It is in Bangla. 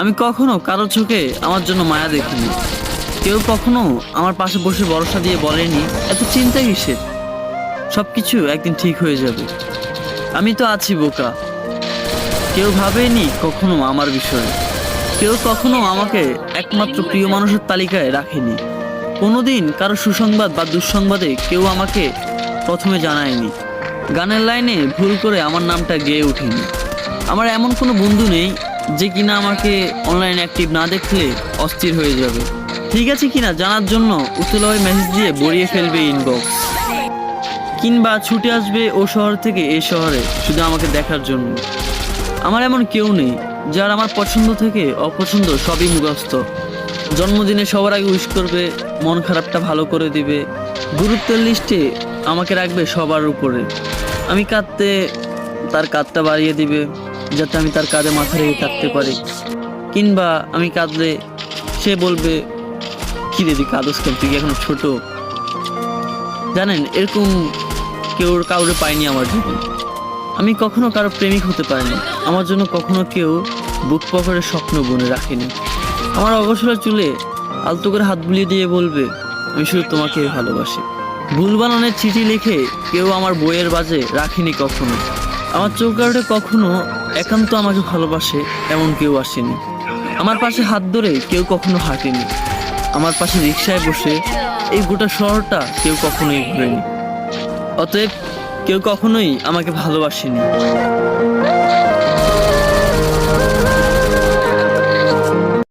আমি কখনো কারো চোখে আমার জন্য মায়া দেখিনি। কেউ কখনো আমার পাশে বসে ভরসা দিয়ে বলেনি এত চিন্তা কিসের, সবকিছু একদিন ঠিক হয়ে যাবে। আমি তো আছি বোকা। কেউ ভাবেনি কখনো আমার বিষয়ে। কেউ কখনো আমাকে একমাত্র প্রিয় মানুষের তালিকায় রাখেনি। কোনোদিন কারো সুসংবাদ বা দুঃসংবাদে কেউ আমাকে প্রথমে জানায়নি। গানের লাইনে ভুল করে আমার নামটা গেয়ে ওঠেনি। আমার এমন কোনো বন্ধু নেই যে কিনা আমাকে অনলাইন অ্যাক্টিভ না দেখলে অস্থির হয়ে যাবে, ঠিক আছে কিনা জানার জন্য উতলায় মেসেজ দিয়ে ভরিয়ে ফেলবে ইনবক্স, কিংবা ছুটে আসবে ও শহর থেকে এই শহরে শুধু আমাকে দেখার জন্য। আমার এমন কেউ নেই যার আমার পছন্দ থেকে অপছন্দ সবই মুখস্থ। জন্মদিনে সবার আগে উইশ করবে, মন খারাপটা ভালো করে দিবে, গুরুত্বের লিস্টে আমাকে রাখবে সবার উপরে। আমি কাঁদতে তার কাঁধটা বাড়িয়ে দিবে যাতে আমি তার কাঁধে মাথা রেখে কাঁদতে পারি, কিংবা আমি কাঁদলে সে বলবে কি রে তুই কাঁদস কেন, তুই কি এখনো ছোট। জানেন, এরকম কাউরে পাইনি আমার জীবন। আমি কখনো কারো প্রেমিক হতে পারিনি। আমার জন্য কখনো কেউ বুক পকেটে স্বপ্ন বুনে রাখেনি। আমার অগোছলা চুলে আলতো করে হাত বুলিয়ে দিয়ে বলবে আমি শুধু তোমাকে ভালোবাসি। ভুল বানানের চিঠি লিখে কেউ আমার বইয়ের বাজে রাখেনি কখনো। আমার চৌকাঠে কখনো একান্ত আমাকে ভালোবাসে এমন কেউ আসেনি। আমার পাশে হাত ধরে কেউ কখনো হাঁটেনি। আমার পাশে রিকশায় বসে এই গোটা শহরটা কেউ কখনোই ঘুরেনি। অতএব কেউ কখনোই আমাকে ভালোবাসেনি।